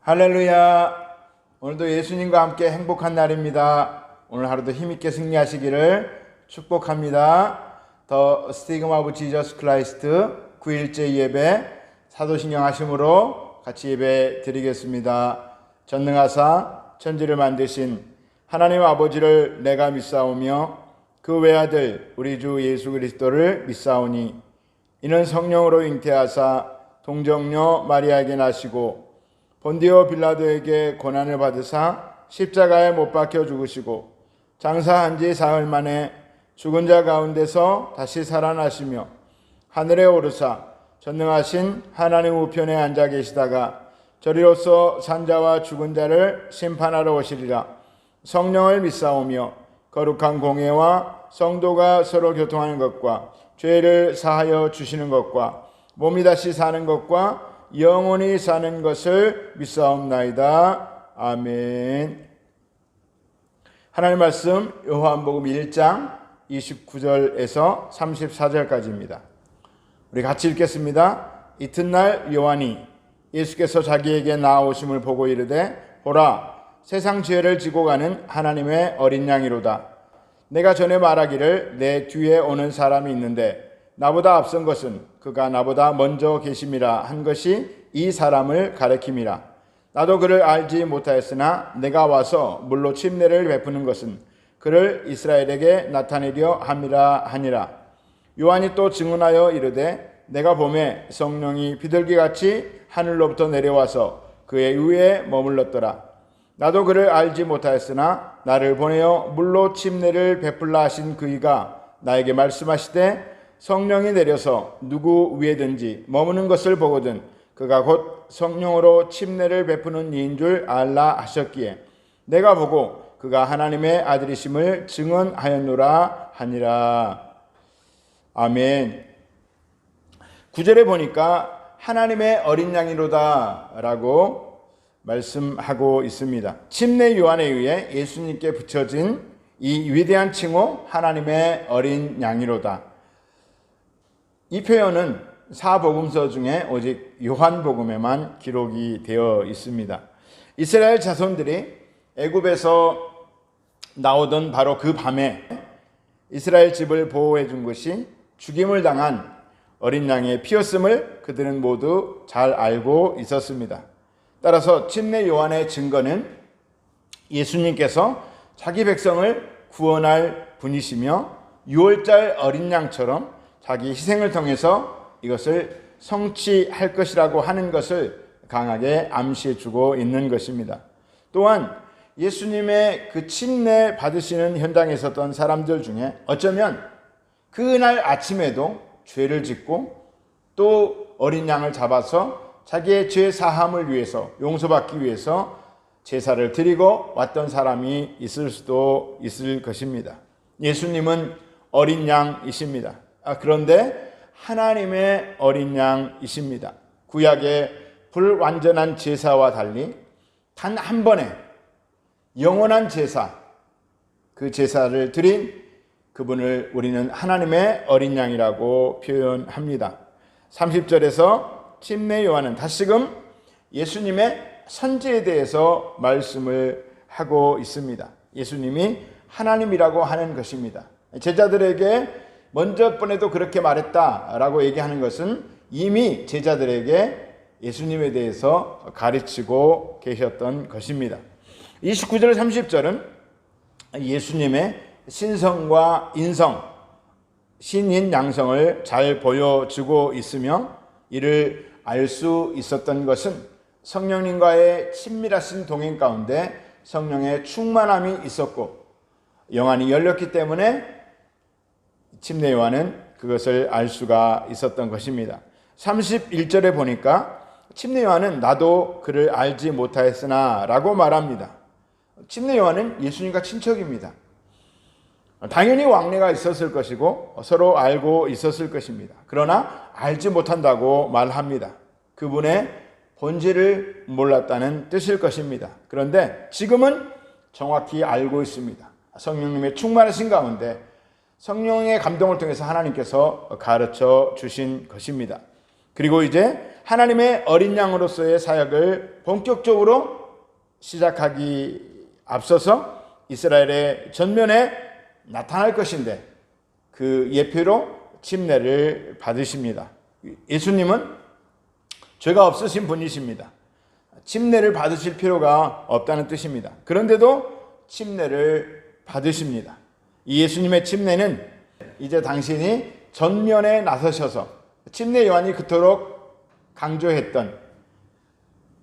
할렐루야. 오늘도 예수님과 함께 행복한 날입니다. 오늘 하루도 힘있게 승리하시기를 축복합니다. 더 스티그마 오브 지저스 크라이스트 9일째 예배 사도신경 하심으로 같이 예배 드리겠습니다. 전능하사 천지를 만드신 하나님 아버지를 내가 믿사오며 그 외아들 우리 주 예수 그리스도를 믿사오니 이는 성령으로 잉태하사 동정녀 마리아에게 나시고 본디오 빌라도에게 고난을 받으사 십자가에 못 박혀 죽으시고 장사한 지 사흘 만에 죽은 자 가운데서 다시 살아나시며 하늘에 오르사 전능하신 하나님 우편에 앉아 계시다가 저리로서 산자와 죽은 자를 심판하러 오시리라. 성령을 믿사오며 거룩한 공예와 성도가 서로 교통하는 것과 죄를 사하여 주시는 것과 몸이 다시 사는 것과 영원히 사는 것을 믿사옵나이다. 아멘. 하나님 말씀 요한복음 1장 29절에서 34절까지입니다. 우리 같이 읽겠습니다. 이튿날 요한이 예수께서 자기에게 나아오심을 보고 이르되 보라 세상 죄를 지고 가는 하나님의 어린 양이로다. 내가 전에 말하기를 내 뒤에 오는 사람이 있는데 나보다 앞선 것은 그가 나보다 먼저 계심이라 한 것이 이 사람을 가리킴이라. 나도 그를 알지 못하였으나 내가 와서 물로 침례를 베푸는 것은 그를 이스라엘에게 나타내려 함이라 하니라. 요한이 또 증언하여 이르되 내가 보매 성령이 비둘기같이 하늘로부터 내려와서 그의 위에 머물렀더라. 나도 그를 알지 못하였으나 나를 보내어 물로 침례를 베풀라 하신 그이가 나에게 말씀하시되 성령이 내려서 누구 위에든지 머무는 것을 보거든 그가 곧 성령으로 침례를 베푸는 이인 줄 알라 하셨기에 내가 보고 그가 하나님의 아들이심을 증언하였노라 하니라. 아멘. 9절에 보니까 하나님의 어린 양이로다 라고 말씀하고 있습니다. 침례 요한에 의해 예수님께 붙여진 이 위대한 칭호 하나님의 어린 양이로다. 이 표현은 사복음서 중에 오직 요한복음에만 기록이 되어 있습니다. 이스라엘 자손들이 애굽에서 나오던 바로 그 밤에 이스라엘 집을 보호해 준 것이 죽임을 당한 어린 양의 피였음을 그들은 모두 잘 알고 있었습니다. 따라서 침례 요한의 증거는 예수님께서 자기 백성을 구원할 분이시며 6월절 어린 양처럼 자기 희생을 통해서 이것을 성취할 것이라고 하는 것을 강하게 암시해주고 있는 것입니다. 또한 예수님의 그 침례 받으시는 현장에 있었던 사람들 중에 어쩌면 그날 아침에도 죄를 짓고 또 어린 양을 잡아서 자기의 죄 사함을 위해서 용서받기 위해서 제사를 드리고 왔던 사람이 있을 수도 있을 것입니다. 예수님은 어린 양이십니다. 그런데 하나님의 어린 양이십니다. 구약의 불완전한 제사와 달리 단 한 번의 영원한 제사, 그 제사를 드린 그분을 우리는 하나님의 어린 양이라고 표현합니다. 30절에서 침례 요한은 다시금 예수님의 선지에 대해서 말씀을 하고 있습니다. 예수님이 하나님이라고 하는 것입니다. 제자들에게 먼저 번에도 그렇게 말했다라고 얘기하는 것은 이미 제자들에게 예수님에 대해서 가르치고 계셨던 것입니다. 29절 30절은 예수님의 신성과 인성, 신인 양성을 잘 보여주고 있으며 이를 알 수 있었던 것은 성령님과의 친밀하신 동행 가운데 성령의 충만함이 있었고 영안이 열렸기 때문에 침례 요한은 그것을 알 수가 있었던 것입니다. 31절에 보니까 침례 요한은 나도 그를 알지 못하였으나 라고 말합니다. 침례 요한은 예수님과 친척입니다. 당연히 왕래가 있었을 것이고 서로 알고 있었을 것입니다. 그러나 알지 못한다고 말합니다. 그분의 본질을 몰랐다는 뜻일 것입니다. 그런데 지금은 정확히 알고 있습니다. 성령님의 충만하신 가운데 성령의 감동을 통해서 하나님께서 가르쳐 주신 것입니다. 그리고 이제 하나님의 어린 양으로서의 사역을 본격적으로 시작하기 앞서서 이스라엘의 전면에 나타날 것인데 그 예표로 침례를 받으십니다. 예수님은 죄가 없으신 분이십니다. 침례를 받으실 필요가 없다는 뜻입니다. 그런데도 침례를 받으십니다. 이 예수님의 침례는 이제 당신이 전면에 나서셔서 침례 요한이 그토록 강조했던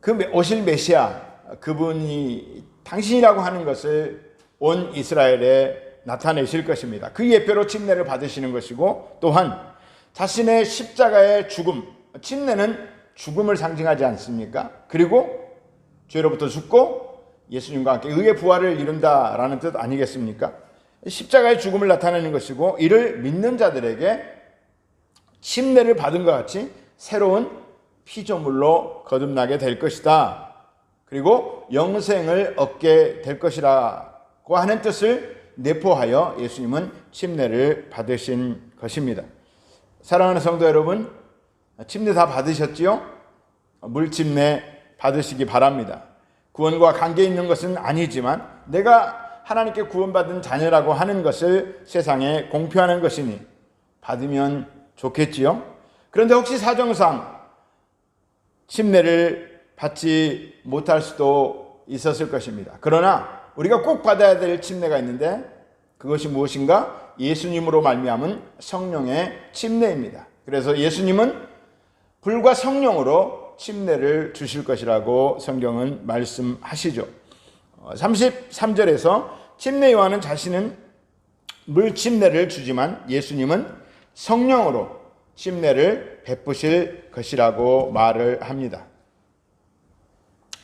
그 오실 메시아, 그분이 당신이라고 하는 것을 온 이스라엘에 나타내실 것입니다. 그 예표로 침례를 받으시는 것이고, 또한 자신의 십자가의 죽음, 침례는 죽음을 상징하지 않습니까? 그리고 죄로부터 죽고 예수님과 함께 의의 부활을 이룬다라는 뜻 아니겠습니까? 십자가의 죽음을 나타내는 것이고, 이를 믿는 자들에게 침례를 받은 것 같이 새로운 피조물로 거듭나게 될 것이다. 그리고 영생을 얻게 될 것이라고 하는 뜻을 내포하여 예수님은 침례를 받으신 것입니다. 사랑하는 성도 여러분, 침례 다 받으셨지요? 물침례 받으시기 바랍니다. 구원과 관계 있는 것은 아니지만 내가 하나님께 구원받은 자녀라고 하는 것을 세상에 공표하는 것이니 받으면 좋겠지요? 그런데 혹시 사정상 침례를 받지 못할 수도 있었을 것입니다. 그러나 우리가 꼭 받아야 될 침례가 있는데 그것이 무엇인가? 예수님으로 말미암은 성령의 침례입니다. 그래서 예수님은 불과 성령으로 침례를 주실 것이라고 성경은 말씀하시죠. 33절에서 침례 요한은 자신은 물 침례를 주지만 예수님은 성령으로 침례를 베푸실 것이라고 말을 합니다.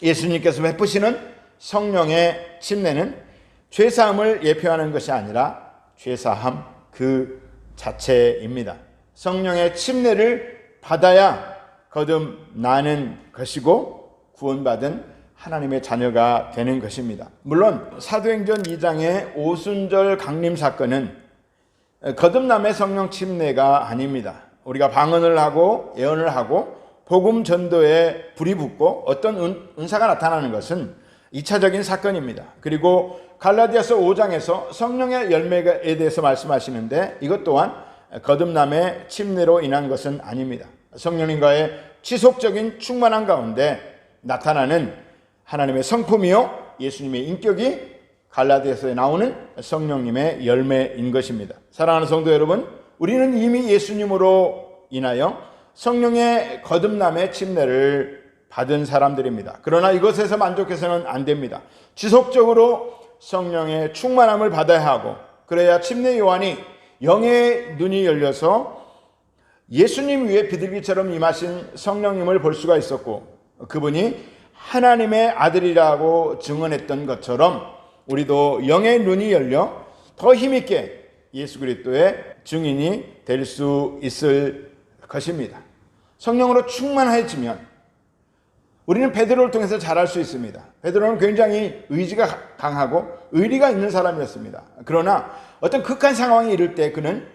예수님께서 베푸시는 성령의 침례는 죄사함을 예표하는 것이 아니라 죄사함 그 자체입니다. 성령의 침례를 받아야 거듭나는 것이고 구원받은 하나님의 자녀가 되는 것입니다. 물론 사도행전 2장의 오순절 강림 사건은 거듭남의 성령 침례가 아닙니다. 우리가 방언을 하고 예언을 하고 복음 전도에 불이 붙고 어떤 은사가 나타나는 것은 2차적인 사건입니다. 그리고 갈라디아서 5장에서 성령의 열매에 대해서 말씀하시는데 이것 또한 거듭남의 침례로 인한 것은 아닙니다. 성령님과의 지속적인 충만한 가운데 나타나는 하나님의 성품이요 예수님의 인격이 갈라디아서에 나오는 성령님의 열매인 것입니다. 사랑하는 성도 여러분, 우리는 이미 예수님으로 인하여 성령의 거듭남의 침례를 받은 사람들입니다. 그러나 이것에서 만족해서는 안 됩니다. 지속적으로 성령의 충만함을 받아야 하고, 그래야 침례 요한이 영의 눈이 열려서 예수님 위에 비둘기처럼 임하신 성령님을 볼 수가 있었고, 그분이 하나님의 아들이라고 증언했던 것처럼 우리도 영의 눈이 열려 더 힘있게 예수 그리스도의 증인이 될 수 있을 것입니다. 성령으로 충만해지면 우리는 베드로를 통해서 잘할 수 있습니다. 베드로는 굉장히 의지가 강하고 의리가 있는 사람이었습니다. 그러나 어떤 극한 상황에 이를 때 그는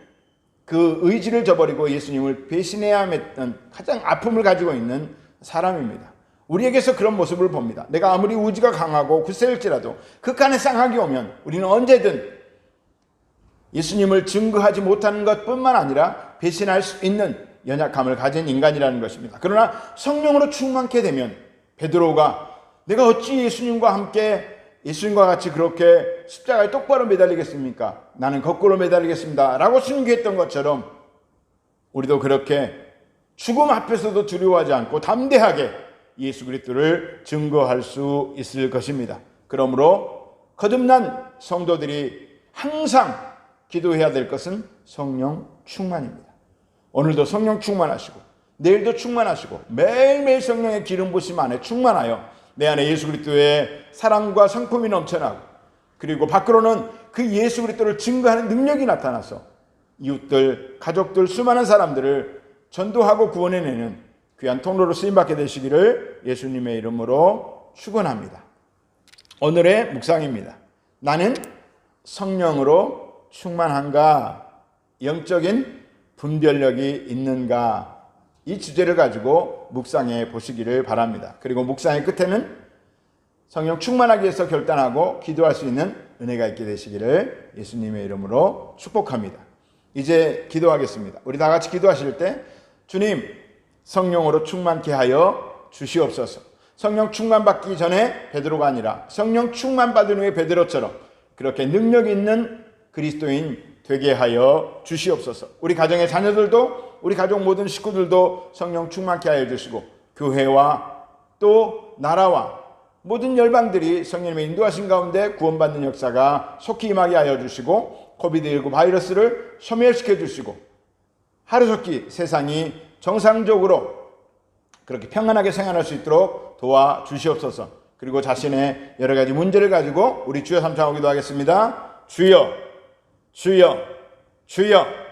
그 의지를 저버리고 예수님을 배신해야 했던 가장 아픔을 가지고 있는 사람입니다. 우리에게서 그런 모습을 봅니다. 내가 아무리 의지가 강하고 굳세일지라도 극한의 상황이 오면 우리는 언제든 예수님을 증거하지 못하는 것뿐만 아니라 배신할 수 있는 연약함을 가진 인간이라는 것입니다. 그러나 성령으로 충만케 되면 베드로가 내가 어찌 예수님과 함께 예수님과 같이 그렇게 십자가에 똑바로 매달리겠습니까? 나는 거꾸로 매달리겠습니다 라고 순교했던 것처럼 우리도 그렇게 죽음 앞에서도 두려워하지 않고 담대하게 예수 그리스도를 증거할 수 있을 것입니다. 그러므로 거듭난 성도들이 항상 기도해야 될 것은 성령 충만입니다. 오늘도 성령 충만하시고 내일도 충만하시고 매일매일 성령의 기름 부심 안에 충만하여 내 안에 예수 그리스도의 사랑과 성품이 넘쳐나고 그리고 밖으로는 그 예수 그리스도를 증거하는 능력이 나타나서 이웃들, 가족들, 수많은 사람들을 전도하고 구원해내는 귀한 통로로 쓰임받게 되시기를 예수님의 이름으로 축원합니다. 오늘의 묵상입니다. 나는 성령으로 충만한가? 영적인 분별력이 있는가? 이 주제를 가지고 묵상해 보시기를 바랍니다. 그리고 묵상의 끝에는 성령 충만하기 위해서 결단하고 기도할 수 있는 은혜가 있게 되시기를 예수님의 이름으로 축복합니다. 이제 기도하겠습니다. 우리 다 같이 기도하실 때 주님, 성령으로 충만케 하여 주시옵소서. 성령 충만받기 전에 베드로가 아니라 성령 충만받은 후에 베드로처럼 그렇게 능력 있는 그리스도인 되게 하여 주시옵소서. 우리 가정의 자녀들도, 우리 가족 모든 식구들도 성령 충만케 하여 주시고, 교회와 또 나라와 모든 열방들이 성령님의 인도하신 가운데 구원받는 역사가 속히 임하게 하여 주시고, 코비드19 바이러스를 소멸시켜 주시고, 하루속히 세상이 정상적으로 그렇게 평안하게 생활할 수 있도록 도와주시옵소서. 그리고 자신의 여러 가지 문제를 가지고 우리 주여 삼창하기도 하겠습니다. 주여, 주여, 주여.